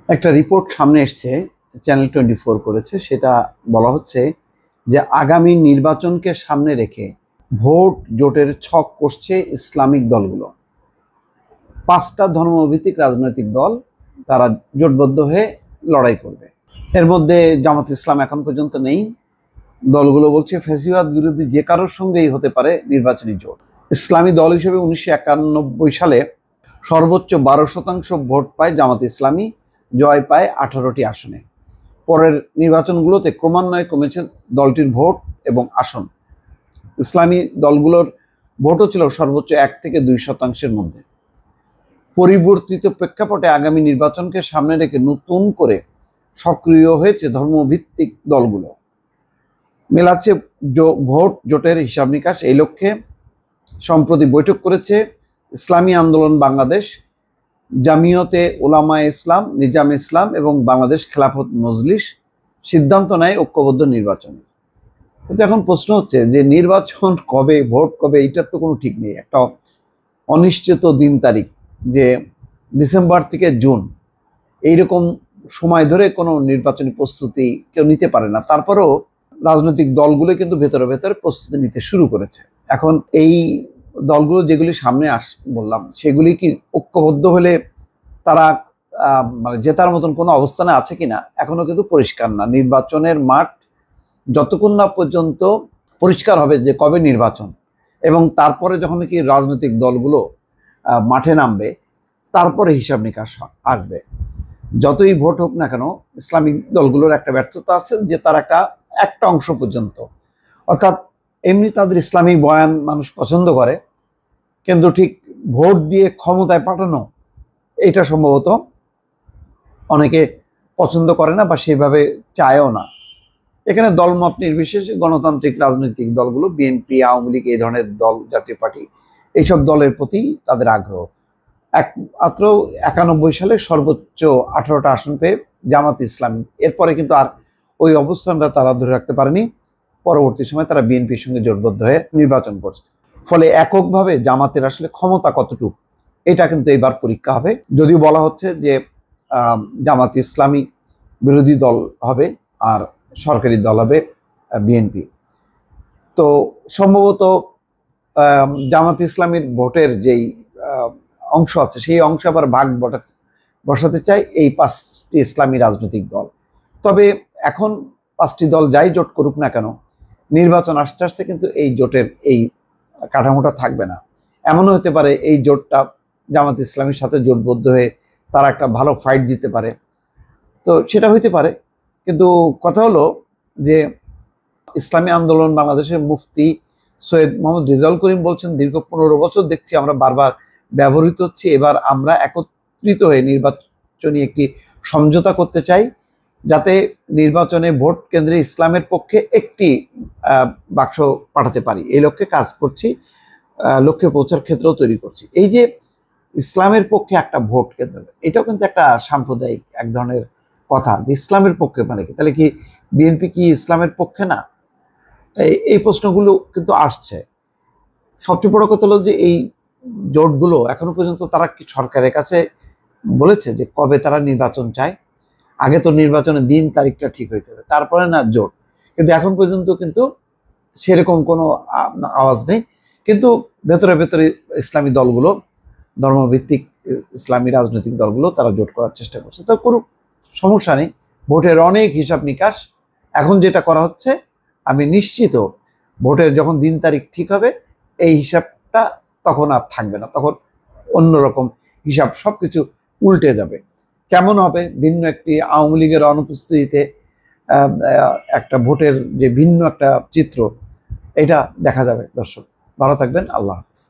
একটা রিপোর্ট সামনে এসছে, চ্যানেল 24 করেছে। সেটা বলা হচ্ছে যে আগামী নির্বাচনকে সামনে রেখে ভোট জোটের ছক কষছে ইসলামিক দলগুলো। 5টা ধর্মভিত্তিক রাজনৈতিক দল তারা জোটবদ্ধ হয়ে লড়াই করবে। এর মধ্যে জামাত ইসলাম এখন পর্যন্ত নেই। দলগুলো বলছে ফ্যাসিবাদ বিরোধী যে কারোর সঙ্গেই হতে পারে নির্বাচনী জোট। ইসলামী দল হিসেবে 1991 সালে সর্বোচ্চ 12% ভোট পায় জামাত ইসলামী, জয় পায় 18টি আসনে। পরের নির্বাচনগুলোতে ক্রমান্বয়ে কমেছে দলটির ভোট এবং আসন। ইসলামী দলগুলোর ভোটও ছিল সর্বোচ্চ 1 থেকে 2%-এর মধ্যে। পরিবর্তিত প্রেক্ষাপটে আগামী নির্বাচনকে সামনে রেখে নতুন করে সক্রিয় হয়েছে ধর্মভিত্তিক দলগুলো। মেলাচ্ছে ভোট জোটের হিসাব নিকাশ। এই লক্ষ্যে সম্প্রতি বৈঠক করেছে ইসলামী আন্দোলন বাংলাদেশ, জামিয়তে উলামায়ে ইসলাম, নিজাম ইসলাম এবং বাংলাদেশ খেলাফত মজলিস। সিদ্ধান্ত নেয় ঐক্যবদ্ধ নির্বাচন। কিন্তু এখন প্রশ্ন হচ্ছে যে নির্বাচন কবে, ভোট কবে, এইটার তো কোনো ঠিক নেই। একটা অনিশ্চিত দিন তারিখ, যে ডিসেম্বর থেকে জুন এইরকম সময় ধরে কোনো নির্বাচনী প্রস্তুতি কেউ নিতে পারে না। তারপরেও রাজনৈতিক দলগুলো কিন্তু ভেতরে ভেতরে প্রস্তুতি নিতে শুরু করেছে। এখন এই দলগুলো যেগুলি সামনে বললাম, সেগুলি কি ঐক্যবদ্ধ হলে তারা মানে জেতার মতন কোনো অবস্থানে আছে কিনা এখনো কিন্তু পরিষ্কার না। নির্বাচনের মাঠ যতক্ষণ না পর্যন্ত পরিষ্কার হবে যে কবে নির্বাচন, এবং তারপরে যখন কি রাজনৈতিক দলগুলো মাঠে নামবে, তারপরে হিসাব নিকাশ আসবে। যতই ভোট হোক না কেন, ইসলামিক দলগুলোর একটা ব্যর্থতা আছে যে তার একটা অংশ পর্যন্ত, অর্থাৎ এমনি তাদের ইসলামিক বয়ান মানুষ পছন্দ করে, কিন্তু ঠিক ভোট দিয়ে ক্ষমতায় পাঠানো এটা সম্ভবত অনেকে পছন্দ করে না বা সেভাবে চায়ও না। এখানে দলমত নির্বিশেষে গণতান্ত্রিক রাজনৈতিক দলগুলো, বিএনপি, আওয়ামী লীগ, এই ধরনের দল, জাতীয় পার্টি, এইসব দলের প্রতি তাদের আগ্রহ। মাত্র 91 সালে সর্বোচ্চ 18টা আসন পেয়ে জামাত ইসলামী, এরপরে কিন্তু আর ওই অবস্থানটা তারা ধরে রাখতে পারেনি। পরবর্তী সময় তারা বিএনপির সঙ্গে জোটবদ্ধ হয়ে নির্বাচন করছে। ফলে এককভাবে জামাতের আসলে ক্ষমতা কতটুকু, এটা কিন্তু এবার পরীক্ষা হবে। যদিও বলা হচ্ছে যে জামাত ইসলামী বিরোধী দল হবে আর সরকারি দল হবে বিএনপি। তো সম্ভবত জামাত ইসলামীর ভোটের যেই অংশ আছে, সেই অংশ আবার ভাগ বসাতে চায় এই 5টি ইসলামী রাজনৈতিক দল। তবে এখন 5টি দল যাই জোট করুক না কেন, নির্বাচন আস্তে আস্তে কিন্তু এই জোটের এই কাঠামোটা থাকবে না। এমনও হতে পারে এই জোটটা জামাত ইসলামীর সাথে জোটবদ্ধ হয়ে তারা একটা ভালো ফাইট দিতে পারে, তো সেটা হইতে পারে। কিন্তু কথা হলো যে ইসলামী আন্দোলন বাংলাদেশের মুফতি সৈয়দ মোহাম্মদ রেজাউল করিম বলছেন, দীর্ঘ 15 বছর দেখছি আমরা বারবার ব্যবহৃত হচ্ছি, এবার আমরা একত্রিত হয়ে নির্বাচনী একটি সমঝোতা করতে চাই, যাতে নির্বাচনে ভোট কেন্দ্রে ইসলামের পক্ষে একটি বাক্স পাঠাতে পারি। এই লক্ষ্যে কাজ করছি, লক্ষ্যে পৌঁছার ক্ষেত্রেও তৈরি করছি। এই যে ইসলামের পক্ষে একটা ভোট কেন্দ্র, এটাও কিন্তু একটা সাম্প্রদায়িক এক ধরনের কথা, যে ইসলামের পক্ষে মানে কি, তাহলে কি বিএনপি কি ইসলামের পক্ষে না? এই প্রশ্নগুলো কিন্তু আসছে। সবচেয়ে বড় কথা হলো যে এই জোটগুলো এখনো পর্যন্ত তারা কি সরকারের কাছে বলেছে যে কবে তারা নির্বাচন চায়? আগে তো নির্বাচনের দিন তারিখটা ঠিক হইতে হবে, তারপরে না জোট। কিন্তু এখন পর্যন্ত কিন্তু সেরকম কোনো আওয়াজ নেই। কিন্তু ভেতরে ভেতরে ইসলামী দলগুলো, ধর্মভিত্তিক ইসলামী রাজনৈতিক দলগুলো তারা জোট করার চেষ্টা করছে। তো করুক, সমস্যা নেই। ভোটের অনেক হিসাব নিকাশ এখন যেটা করা হচ্ছে, আমি নিশ্চিত ভোটের যখন দিন তারিখ ঠিক হবে, এই হিসাবটা তখন আর থাকবে না। তখন অন্যরকম হিসাব, সব কিছু উল্টে যাবে। কেমন হবে? ভিন্ন একটি আওয়ামী লীগের অনুপস্থিতিতে একটা ভোটের যে ভিন্ন একটা চিত্র, এটা দেখা যাবে। দর্শক ভালো থাকবেন, আল্লাহ হাফেজ।